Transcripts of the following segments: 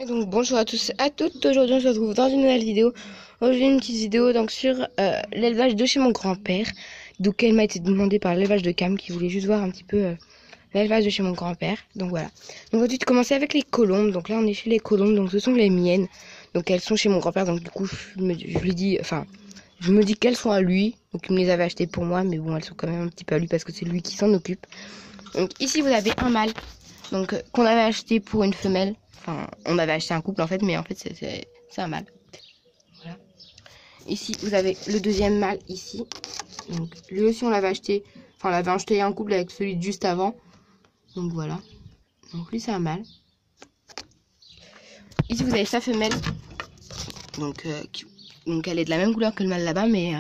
Et donc bonjour à tous et à toutes, aujourd'hui on se retrouve dans une nouvelle vidéo. Aujourd'hui une petite vidéo donc sur l'élevage de chez mon grand-père. Donc elle m'a été demandée par l'élevage de Cam qui voulait juste voir un petit peu l'élevage de chez mon grand-père. Donc voilà. Donc aujourd'hui de commencer avec les colombes. Donc là on est chez les colombes, donc ce sont les miennes. Donc elles sont chez mon grand-père, donc du coup je me dis qu'elles sont à lui. Donc il me les avait achetées pour moi, mais bon elles sont quand même un petit peu à lui parce que c'est lui qui s'en occupe. Donc ici vous avez un mâle. Donc qu'on avait acheté pour une femelle. Enfin, on avait acheté un couple en fait, mais en fait c'est un mâle. Voilà. Ici vous avez le deuxième mâle ici. Donc lui aussi on l'avait acheté. Enfin on l'avait acheté un couple avec celui de juste avant. Donc voilà. Donc lui c'est un mâle. Ici vous avez sa femelle. Donc, donc elle est de la même couleur que le mâle là-bas, mais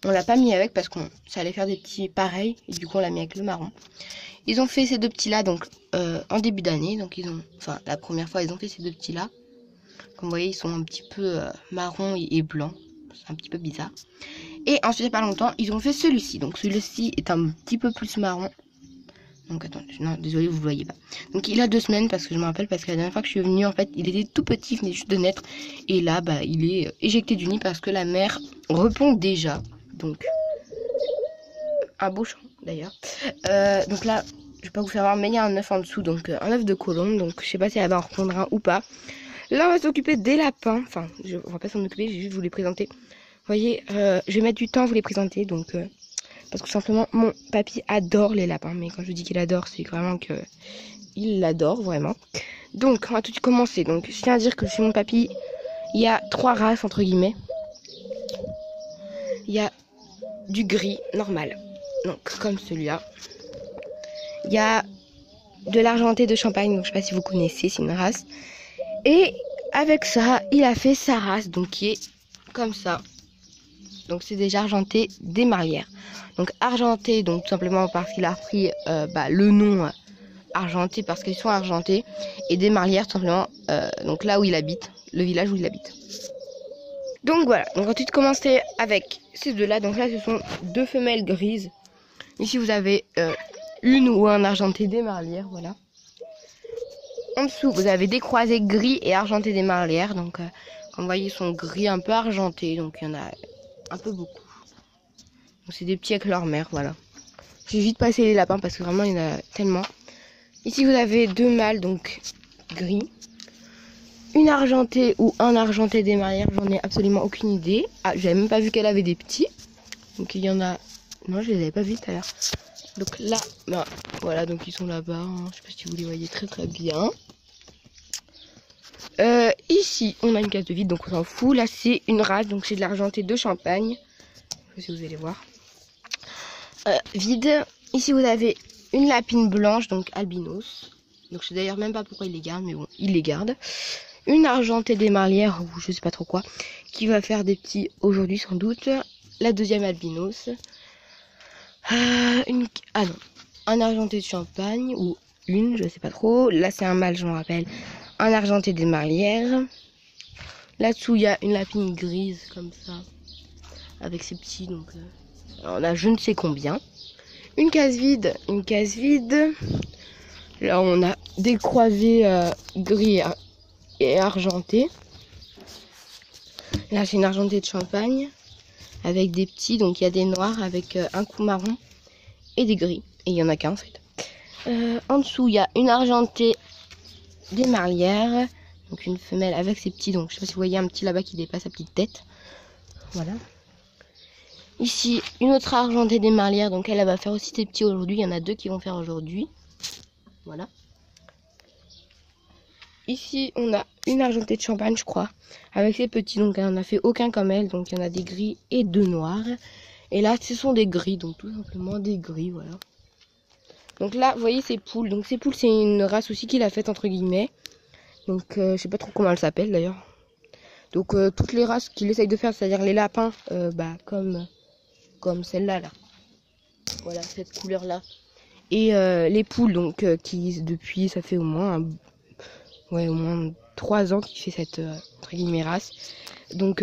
on l'a pas mis avec parce qu'on ça allait faire des petits pareils. Et du coup on l'a mis avec le marron. Ils ont fait ces deux petits là donc en début d'année. Donc ils ont, enfin la première fois ils ont fait ces deux petits là. Comme vous voyez ils sont un petit peu marron et blanc. C'est un petit peu bizarre. Et ensuite il n'y a pas longtemps ils ont fait celui-ci. Donc celui-ci est un petit peu plus marron. Donc attendez, non désolé vous ne voyez pas. Donc il a 2 semaines parce que je me rappelle parce que la dernière fois que je suis venue en fait il était tout petit, il venait juste de naître. Et là bah il est éjecté du nid parce que la mère répond déjà. Donc un beau champ d'ailleurs. Donc là je vais pas vous faire voir mais il y a un œuf en dessous. Donc un œuf de colombe. Donc je sais pas si elle va en répondre un ou pas. Là on va s'occuper des lapins. Enfin on va pas s'en occuper, j'ai juste vous les présenter. Vous voyez je vais mettre du temps à vous les présenter. Donc parce que simplement mon papy adore les lapins. Mais quand je dis qu'il adore c'est vraiment que il l'adore vraiment. Donc on va tout de suite commencer. Donc je tiens à dire que chez mon papy il y a 3 races entre guillemets. Il y a du gris normal. Donc comme celui-là. Il y a de l'argenté de Champagne, donc je sais pas si vous connaissez, c'est une race. Et avec ça, il a fait sa race, donc qui est comme ça. Donc c'est des argentés des marlières. Donc argenté, donc tout simplement parce qu'il a repris le nom argenté parce qu'ils sont argentés. Et des marlières, tout simplement, donc là où il habite, le village où il habite. Donc voilà, donc ensuite commencer avec ces deux-là. Donc là ce sont 2 femelles grises. Ici vous avez une ou un argenté des marlières, voilà. En dessous, vous avez des croisés gris et argentés des marlières. Donc, comme vous voyez, ils sont gris un peu argentés. Donc, il y en a un peu beaucoup. Donc, c'est des petits avec leur mère, voilà. J'ai vite passé les lapins parce que vraiment, il y en a tellement. Ici, vous avez 2 mâles, donc gris. Une argentée ou un argenté des marlières, j'en ai absolument aucune idée. Ah, j'avais même pas vu qu'elle avait des petits. Donc, il y en a... Non, je les avais pas vus tout à l'heure. Donc là, bah, voilà, donc ils sont là-bas. Hein. Je sais pas si vous les voyez très très bien. Ici, on a une case de vide, donc on s'en fout. Là, c'est une race, donc c'est de l'argenté de Champagne. Je sais pas si vous allez voir. Vide. Ici, vous avez une lapine blanche, donc albinos. Donc je sais d'ailleurs même pas pourquoi il les garde, mais bon, il les garde. Une argentée des marlières, ou je sais pas trop quoi, qui va faire des petits aujourd'hui sans doute. La deuxième albinos. Ah non, un argenté de Champagne, ou une, je sais pas trop. Là, c'est un mâle, je me rappelle. Un argenté des marlières. Là-dessous, il y a une lapine grise, comme ça. Avec ses petits, donc... on a je ne sais combien. Une case vide, une case vide. Là, on a des croisés gris et argentés. Là, c'est une argentée de Champagne. Avec des petits, donc il y a des noirs avec un coup marron et des gris. Et il y en a qu'un, en fait. En dessous, il y a une argentée des marlières. Donc une femelle avec ses petits. Donc je sais pas si vous voyez un petit là-bas qui dépasse sa petite tête. Voilà. Ici, une autre argentée des marlières. Donc elle va faire aussi ses petits aujourd'hui. Il y en a 2 qui vont faire aujourd'hui. Voilà. Ici, on a une argentée de Champagne, je crois. Avec ses petits. Donc elle n'en a fait aucun comme elle. Donc il y en a des gris et 2 noirs. Et là, ce sont des gris. Donc tout simplement des gris, voilà. Donc là, vous voyez ces poules. Donc ces poules, c'est une race aussi qu'il a faite entre guillemets. Donc je sais pas trop comment elle s'appelle d'ailleurs. Donc toutes les races qu'il essaye de faire, c'est-à-dire les lapins, comme celle-là, là. Voilà, cette couleur-là. Et les poules, donc qui depuis, ça fait au moins 3 ans qu'il fait cette entre guillemets race. Donc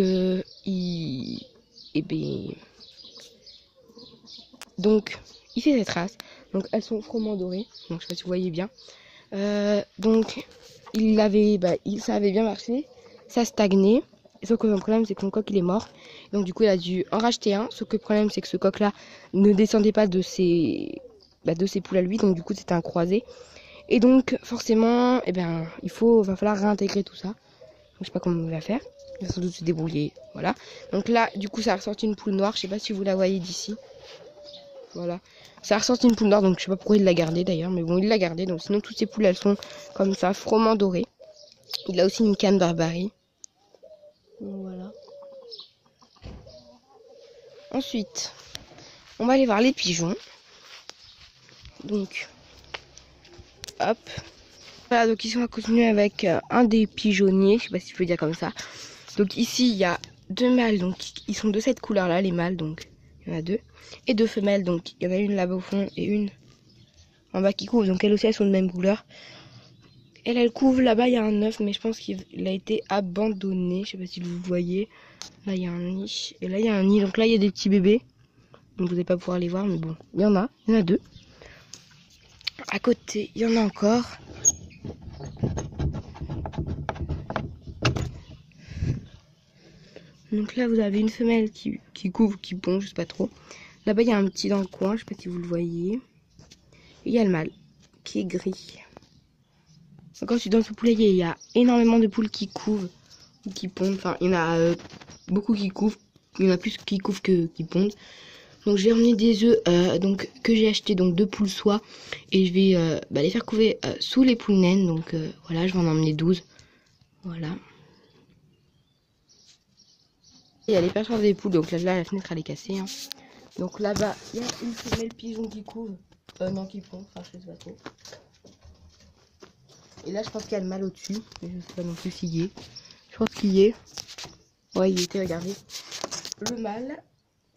donc il fait cette race. Donc elles sont froment dorées. Donc je sais pas si vous voyez bien. Donc ça avait bien marché, ça stagnait. Sauf que le problème c'est que son coq il est mort. Donc du coup il a dû en racheter un. Sauf que le problème c'est que ce coq là ne descendait pas de ses poules à lui. Donc du coup c'était un croisé. Et donc forcément va falloir réintégrer tout ça. Donc, je sais pas comment on va faire. Il va sans doute se débrouiller. Voilà. Donc là du coup ça a ressorti une poule noire. Je sais pas si vous la voyez d'ici. Voilà. Ça a ressorti une poule noire, donc je sais pas pourquoi il l'a gardée d'ailleurs, mais bon, il l'a gardée. Donc sinon, toutes ces poules, elles sont comme ça, froment dorées. Il a aussi une canne barbarie. Donc voilà. Ensuite, on va aller voir les pigeons. Donc, hop. Voilà, donc ici, on va continuer avec un des pigeonniers, je sais pas si je peux dire comme ça. Donc ici, il y a 2 mâles, donc ils sont de cette couleur-là, les mâles, donc il y en a 2. Et 2 femelles, donc il y en a une là-bas au fond et une en bas qui couvre, donc elles aussi elles sont de même couleur. Elle couvre là-bas, il y a un œuf, mais je pense qu'il a été abandonné. Je sais pas si vous voyez. Là il y a un nid et là il y a un nid, donc là il y a des petits bébés. Donc vous n'allez pas pouvoir les voir, mais bon, il y en a 2. À côté, il y en a encore. Donc là vous avez une femelle qui couvre, qui pond, je sais pas trop. Là-bas il y a un petit dans le coin, je sais pas si vous le voyez. Et il y a le mâle qui est gris. Donc ensuite dans ce poulailler il y a énormément de poules qui couvent ou qui pondent. Enfin il y en a beaucoup qui couvent. Il y en a plus qui couvent que qui pondent. Donc je vais emmener des œufs que j'ai acheté, donc 2 poules soie. Et je vais les faire couver sous les poules naines. Donc voilà, je vais en emmener 12. Voilà. Il y a les perchoirs des poules, donc là la fenêtre elle est cassée. Hein. Donc là-bas il y a une femelle pigeon qui couve. Non qui pond, enfin je sais pas trop. Et là je pense qu'il y a le mâle au-dessus, mais je sais pas non plus s'il y est. Je pense qu'il y est. Ouais il y était, regardez. Le mâle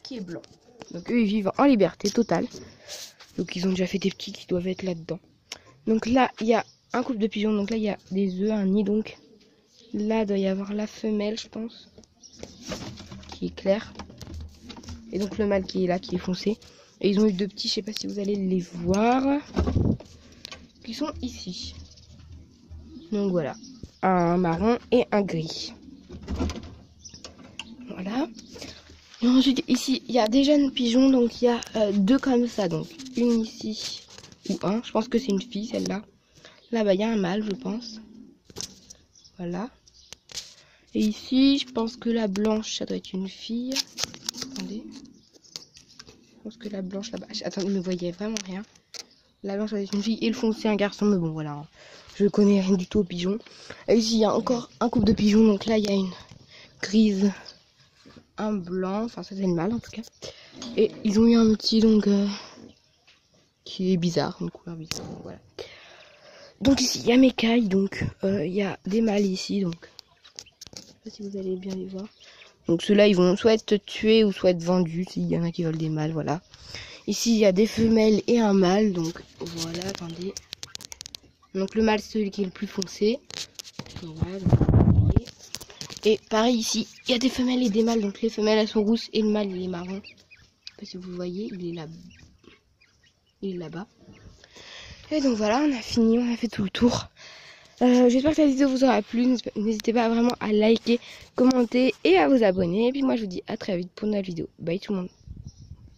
qui est blanc. Donc eux ils vivent en liberté totale. Donc ils ont déjà fait des petits qui doivent être là-dedans. Donc là il y a un couple de pigeons, donc là il y a des œufs, un nid donc. Là il doit y avoir la femelle je pense. Qui est claire. Et donc le mâle qui est là, qui est foncé. Et ils ont eu 2 petits, je sais pas si vous allez les voir. Qui sont ici. Donc voilà. Un marron et un gris. Voilà. Et ensuite ici il y a des jeunes pigeons, donc il y a 2 comme ça, donc une ici ou un, je pense que c'est une fille celle-là. Là-bas il y a un mâle je pense. Voilà. Et ici je pense que la blanche ça doit être une fille. Attendez. Je pense que la blanche là-bas. Attendez, ne voyez vraiment rien. La blanche ça doit être une fille et le foncé un garçon, mais bon voilà. Je connais rien du tout aux pigeons. Et ici il y a encore un couple de pigeons, donc là il y a une grise. Un blanc, enfin ça c'est le mâle en tout cas. Et ils ont eu un petit donc qui est bizarre, une couleur bizarre. Donc, voilà. Donc ici il y a mes cailles, donc il y a des mâles ici, donc je sais pas si vous allez bien les voir. Donc ceux-là ils vont soit être tués ou soit être vendus s'il y en a qui veulent des mâles, voilà. Ici il y a des femelles et un mâle, donc voilà, attendez. Donc le mâle c'est celui qui est le plus foncé. Voilà, donc, et pareil ici, il y a des femelles et des mâles. Donc les femelles elles sont rousses et le mâle il est marron. Je sais pas si vous voyez, il est là. Il est là-bas. Et donc voilà, on a fini, on a fait tout le tour. J'espère que cette vidéo vous aura plu. N'hésitez pas vraiment à liker, commenter et à vous abonner. Et puis moi je vous dis à très vite pour une nouvelle vidéo. Bye tout le monde.